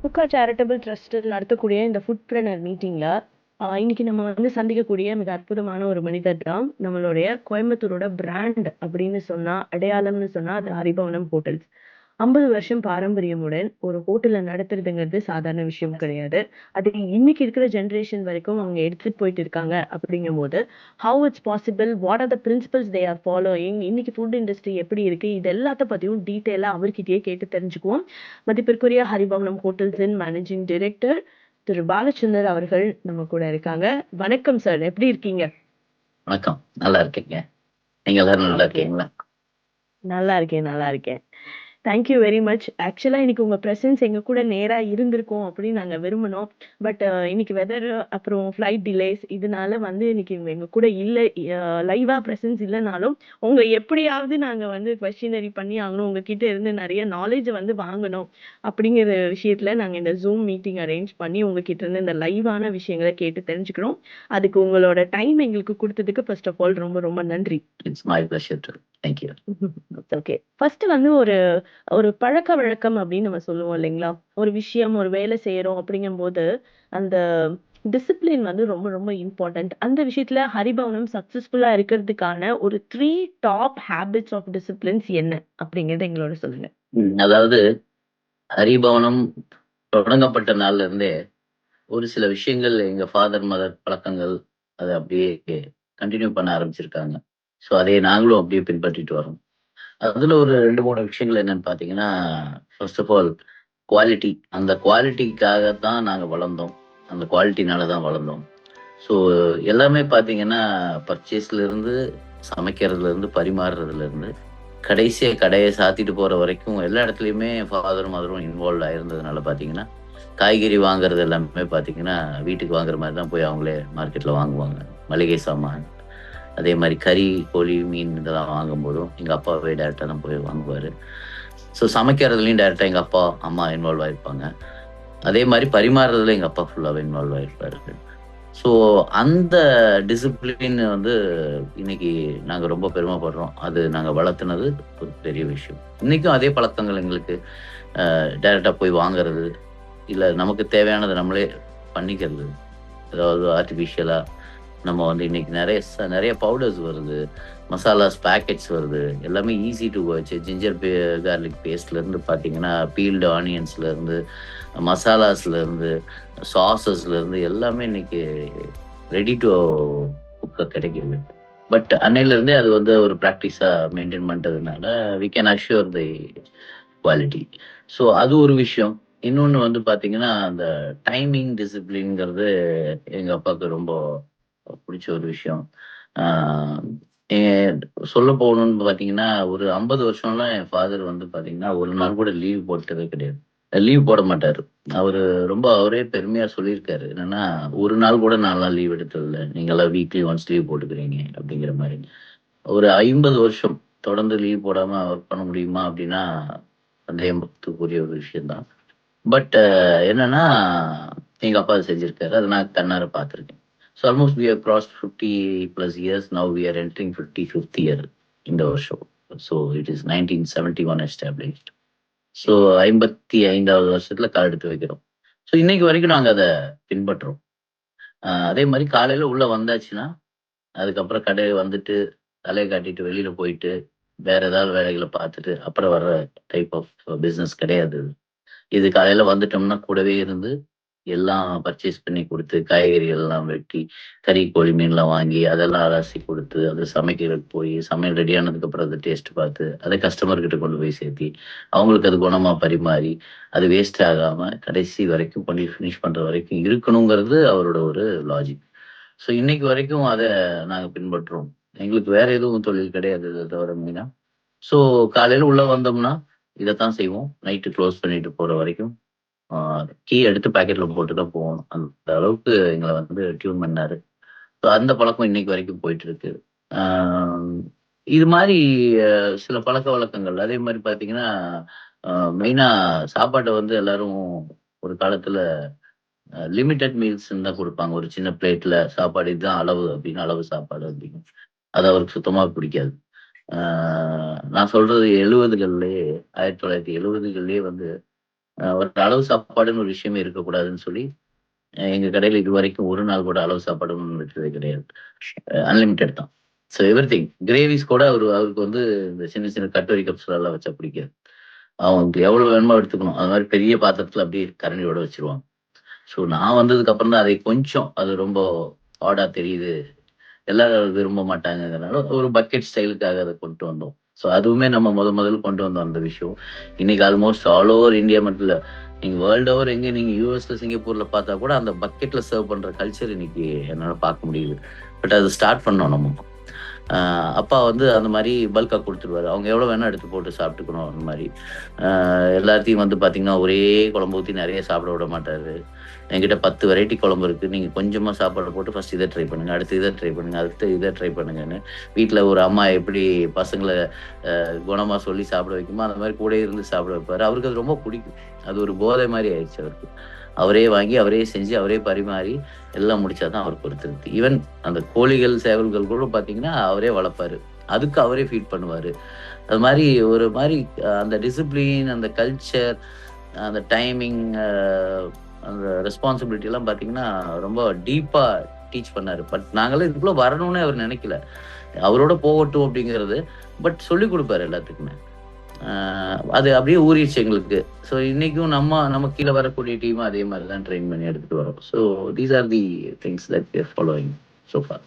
குக்கா charitable trust நடத்தக்கூடிய இந்த ஃபுட்பிரனர் மீட்டிங்ல இன்னைக்கு நம்ம வந்து சந்திக்கக்கூடிய மிக அற்புதமான ஒரு மனிதர் தான் நம்மளுடைய கோயம்புத்தூரோட பிராண்ட் அப்படின்னு சொன்னா, அடையாளம்னு சொன்னா அது ஹரிபவனம் ஹோட்டல்ஸ். 50 வருஷம் பாரம்பரியமுடன் ஒரு ஹோட்டலை நடத்துறதுங்கிறது சாதாரண விஷயம் கிடையாது. அது இன்னைக்கு இருக்கிற ஜெனரேஷன் வரைக்கும் அவங்க எடுத்துட்டு போயிட்டு இருக்காங்க அப்படிங்கும்போது, how it's possible, what are the principles they are following, இன்னைக்கு ஃபுட் இண்டஸ்ட்ரி எப்படி இருக்கு, இது எல்லாத்த பத்தியும் டீட்டெயிலா அவர்கிட்டயே கேட்டு தெரிஞ்சுக்குவோம். மதிப்பிற்குரிய ஹரிபவனம் ஹோட்டல்ஸின் மேனேஜிங் டைரக்டர் திரு பாலச்சந்தர் அவர்கள் நம்ம கூட இருக்காங்க. வணக்கம் சார், எப்படி இருக்கீங்க? வணக்கம், நல்லா இருக்கீங்க. நீங்க எல்லாரும் நல்லா இருக்கீங்களா? நல்லா இருக்கேன், நல்லா இருக்கேன். Thank you very much. ஆக்சுவலா இன்னைக்கு உங்க பிரசன்ஸ் எங்க கூட நேரா இருந்திருக்கும் அப்படின்னு நாங்க விரும்பினோம். பட் இன்னைக்கு வெதர் அப்புறம் ஃப்ளைட் டிலேஸ் இதனால வந்து இன்னைக்கு எங்க கூட இல்ல. லைவா பிரசன்ஸ் இல்லைனாலும் உங்க எப்படியாவது நாங்க வந்து கொஸ்டினரி பண்ணி ஆகணும், உங்ககிட்ட இருந்து நிறைய நாலேஜ் வந்து வாங்கணும் அப்படிங்கிற விஷயத்துல நாங்க இந்த ஜூம் மீட்டிங் அரேஞ்ச் பண்ணி உங்ககிட்ட இருந்து இந்த லைவான விஷயங்களை கேட்டு தெரிஞ்சுக்கிறோம். அதுக்கு உங்களோட டைம் எங்களுக்கு கொடுத்ததுக்கு ஃபர்ஸ்ட் ஆஃப் ஆல் ரொம்ப ரொம்ப நன்றி. It's my pleasure to. Thank you. Okay, first வந்து ஒரு ஒரு பழக்கவழக்கம் அப்படின்னு நம்ம சொல்லுவோம் இல்லைங்களா? ஒரு விஷயம், ஒரு வேலை செய்றோம் அப்படிங்கும்போது, அந்த டிசிப்ளின் வந்து ரொம்ப ரொம்ப இம்பார்ட்டன்ட். அந்த விஷயத்துல ஹரிபவனம் சக்சஸ்ஃபுல்லா இருக்கிறதுக்கான ஒரு 3 டாப் ஹேபிட்ஸ் ஆஃப் டிசிப்ளின்ஸ் என்ன? அப்படிங்கிறத எங்களோட சொல்லுங்க. அதாவது ஹரிபவனம் தொடங்கப்பட்ட நாள்ல இருந்தே ஒரு சில விஷயங்கள் எங்க ஃபாதர் மதர் பழக்கங்கள் அதை அப்படியே கண்டினியூ பண்ண ஆரம்பிச்சிருக்காங்க. ஸோ அதை நாங்களும் அப்படியே பின்பற்றிட்டு வரோம். அதுல ஒரு 2-3 விஷயங்கள் என்னன்னு பாத்தீங்கன்னா, ஃபர்ஸ்ட் ஆஃப் ஆல் குவாலிட்டி. அந்த குவாலிட்டிக்காக தான் நாங்க வளர்ந்தோம். அந்த குவாலிட்டினால தான் வளர்ந்தோம். ஸோ எல்லாமே பாத்தீங்கன்னா, பர்ச்சேஸ்ல இருந்து, சமைக்கிறதுல இருந்து, பரிமாறுறதுல இருந்து, கடைசியா கடைய சாத்திட்டு போற வரைக்கும் எல்லா இடத்துலயுமே ஃபாதரும் மதரும் இன்வால்வ் ஆயிருந்ததுனால பாத்தீங்கன்னா, காய்கறி வாங்குறது எல்லாமே பாத்தீங்கன்னா, வீட்டுக்கு வாங்குற மாதிரி தான் போய் அவங்களே மார்க்கெட்ல வாங்குவாங்க. மளிகை சாமான், அதே மாதிரி கறி, கோழி, மீன் இதெல்லாம் வாங்கும்போதும் எங்க அப்பாவே டைரக்டா தான் போய் வாங்குவாரு. ஸோ சமைக்கிறதுலயும் டைரக்டா எங்க அப்பா, அம்மா இன்வால்வ் ஆயிருப்பாங்க. அதே மாதிரி பரிமாறுறதுல எங்க அப்பா ஃபுல்லாவே இன்வால்வ் ஆயிருப்பாரு. ஸோ அந்த டிசிப்ளின் வந்து இன்னைக்கு நாங்க ரொம்ப பெருமைப்படுறோம். அது நாங்க வளர்த்துனது ஒரு பெரிய விஷயம். இன்னைக்கும் அதே பழக்கங்கள் எங்களுக்கு. டைரக்டா போய் வாங்குறது, இல்ல நமக்கு தேவையானதை நம்மளே பண்ணிக்கிறது. அதாவது ஆர்டிஃபிஷியலா நம்ம வந்து இன்னைக்கு நிறைய பவுடர்ஸ் வருது, மசாலாஸ் பேக்கெட்ஸ் வருது. எல்லாமே ஈஸி டு வச்சு ஜிஞ்சர் கார்லிக் பேஸ்ட்ல இருந்து பார்த்தீங்கன்னா, பீல்டு ஆனியன்ஸ்ல இருந்து, மசாலாஸ்ல இருந்து, சாஸஸ்ல இருந்து எல்லாமே இன்னைக்கு ரெடி டு குக்க கிடைக்குது. பட் அன்னையில இருந்தே அது வந்து ஒரு ப்ராக்டிஸா மெயின்டைன் பண்றதுனால we can assure the quality. So அது ஒரு விஷயம். இன்னொன்னு வந்து பார்த்தீங்கன்னா, அந்த டைமிங் டிசிப்ளின்ங்கிறது எங்க அப்பாவுக்கு ரொம்ப பிடிச்ச ஒரு விஷயம். ஆ எ சொல்ல போகணும்னு பார்த்தீங்கன்னா, ஒரு 50 வருஷம்லாம் என் ஃபாதர் வந்து பார்த்தீங்கன்னா, ஒரு நாள் கூட லீவ் போட்டதே கிடையாது. லீவ் போட மாட்டாரு. அவரு ரொம்ப அவரே பெருமையா சொல்லியிருக்காரு. என்னன்னா, "ஒரு நாள் கூட நான்லாம் லீவ் எடுத்ததில்ல. நீங்கலாம் வீக்லி ஒன்ஸ் லீவ் போட்டுக்கிறீங்க." அப்படிங்கிற மாரி. ஒரு 50 வருஷம் தொடர்ந்து லீவ் போடாம ஒர்க் பண்ண முடியுமா? அப்படின்னா, சந்தேகத்துக்குரிய ஒரு விஷயம் தான். பட் என்னன்னா, எங்க அப்பா அத செஞ்சிருக்காரு. அத நான் கண்ணார பார்த்துருக்கேன். So almost we have crossed 50 plus years. Now we are entering 55த் இயர் இந்த வருஷம். So it is 1971 established. ஸோ 55வது வருஷத்துல கால் எடுத்து வைக்கிறோம். ஸோ இன்னைக்கு வரைக்கும் நாங்க அத பின்பற்றோம். அதே மாரி காலையில உள்ள வந்தாச்சுன்னா, அதுக்கப்புறம் கடைய வந்துட்டு, தலைய காட்டிட்டு வெளியில போயிட்டு, வேற ஏதாவது வேலைகள பார்த்துட்டு, அப்புறம் வர்ற டைப் ஆஃப் பிசினஸ் கிடையாது இது. இது காலையில வந்துட்டோம்னா கூடவே இருந்து, எல்லாம் பர்ச்சேஸ் பண்ணி குடுத்து, காய்கறிகள் எல்லாம் வெட்டி, கறி, கோழி, மீன்லாம் வாங்கி, அதெல்லாம் அலசி குடுத்து, அது சமைக்கிறதுக்கு போயி, சமையல் ரெடி ஆனதுக்கப்புறம் அத டேஸ்ட் பார்த்து, அத கஸ்டமர் கிட்ட கொண்டு போய் சேர்த்தி, அவங்களுக்கு அது குணமா பரிமாறி, அது வேஸ்ட் ஆகாம கடைசி வரைக்கும் பண்ணி ஃபினிஷ் பண்ற வரைக்கும் இருக்கணுங்கிறது அவரோட ஒரு லாஜிக். ஸோ இன்னைக்கு வரைக்கும் அத நாங்க பின்பற்றுறோம். எங்களுக்கு வேற எதுவும் தொழில் கிடையாது இத தவிர மெயினா. ஸோ காலையில உள்ள வந்தோம்னா, இதத்தான் செய்வோம். நைட்டு க்ளோஸ் பண்ணிட்டு போற வரைக்கும் கீ எடுத்து பாக்கெட்ல போட்டு தான் போகணும். அந்த அளவுக்கு எங்கள வந்து டியூன் பண்ணாரு. ஸோ அந்த பழக்கம் இன்னைக்கு வரைக்கும் போயிட்டு இருக்கு. ஆ இது மாரி சில பழக்கவழக்கங்கள். அதே மாரி பார்த்தீங்கன்னா, அ மெயினா சாப்பாட்ட வந்து எல்லாரும் ஒரு காலத்துல லிமிட்டட் மீல்ஸ்ன்னு தான் குடுப்பாங்க. ஒரு சின்ன பிளேட்ல சாப்பாடு இதுதான் அளவு அப்படின்னு, அளவு சாப்பாடு அப்படின்னு. அது அவருக்கு சுத்தமா பிடிக்காது. ஆ நான் சொல்றது 70கள்லயே 1970கள்லயே வந்து ஒரு அளவு சாப்பாடுன்னு ஒரு விஷயமே இருக்கக்கூடாதுன்னு சொல்லி எங்க கடையில இதுவரைக்கும் ஒரு நாள் கூட அளவு சாப்பாடுன்னு விட்டதே கிடையாது. அன்லிமிடெட் தான். So everything. கிரேவிஸ் கூட அவருக்கு வந்து இந்த சின்ன சின்ன கட்டோரி கப்ஸ்லலாம் வச்சா பிடிக்காது. அவங்களுக்கு எவ்வளோ வேணுமோ எடுத்துக்கணும். அது மாரி பெரிய பாத்திரத்தில அப்படியே கரண்டியோட வச்சுருவாங்க. ஸோ நான் வந்ததுக்கு அப்புறம் தான் அதை கொஞ்சம் அது ரொம்ப ஆடா தெரியுது. எல்லாரும் விரும்ப மாட்டாங்கங்கிறனால ஒரு பக்கெட் ஸ்டைலுக்காக அத கொண்டு வந்தோம். ஸோ அதுவுமே நம்ம முதல்ல கொண்டு வந்தோம் அந்த விஷயம். இன்னைக்கு ஆல்மோஸ்ட் ஆல் ஓவர் இந்தியா மட்டும் இல்ல. நீங்க வேர்ல்ட் ஓவர் எங்க நீங்க யுஎஸ்ல, சிங்கப்பூர்ல பார்த்தா கூட அந்த பக்கெட்ல சர்வ் பண்ற கல்ச்சர் இன்னைக்கு என்னால பார்க்க முடியுது. பட் அது ஸ்டார்ட் பண்ணோம் நம்ம. அப்பா வந்து அந்த மாரி பல்கா குடுத்துருவாரு. அவங்க எவ்வளோ வேணா எடுத்து போட்டு சாப்பிட்டுக்கணும் அந்த மாரி. எல்லாத்தையும் வந்து பார்த்தீங்கன்னா, ஒரே குழம்பு ஊத்தி நெறைய சாப்பிட விட மாட்டாரு. என்கிட்ட 10 வெரைட்டி குழம்பு இருக்கு. நீங்க கொஞ்சமா சாப்பாடு போட்டு ஃபர்ஸ்ட் இத ட்ரை பண்ணுங்க. அடுத்து இத ட்ரை பண்ணுங்க. அடுத்து இத ட்ரை பண்ணுங்கன்னு. வீட்ல ஒரு அம்மா எப்படி பசங்கள குணமா சொல்லி சாப்பிட வைக்குமோ, அந்த மாரி கூடயே இருந்து சாப்பிட வைப்பாரு. அவருக்கு அது ரொம்ப பிடிக்கும். அது ஒரு போதை மாரி ஆயிடுச்சு அவருக்கு. அவரே வாங்கி, அவரே செஞ்சு, அவரே பரிமாறி எல்லாம் முடிச்சா தான் அவருக்கு ஒரு திருப்தி. ஈவன் அந்த கோழிகள், சேவல்கள் கூட பார்த்தீங்கன்னா, அவரே வளர்ப்பாரு. அதுக்கு அவரே ஃபீட் பண்ணுவாரு. அது மாரி ஒரு மாரி அந்த டிசிப்ளின், அந்த கல்ச்சர், அந்த டைமிங், அந்த ரெஸ்பான்சிபிலிட்டிலாம் பார்த்தீங்கன்னா, ரொம்ப டீப்பா டீச் பண்ணாரு. பட் நாங்கலாம் இதுக்குள்ள வரணும்னே அவர் நெனைக்கல. அவரோட போகட்டும் அப்படிங்கிறது. பட் சொல்லிக் குடுப்பாரு எல்லாத்துக்குமே. அது அப்படியே ஊறிருச்சு எங்களுக்கு. ஸோ இன்னைக்கும் நம்ம கீழ வரக்கூடிய டீமும் அதே மாரி தான் ட்ரெயின் பண்ணி எடுத்துட்டு வரோம். So these are the things that we are following so for.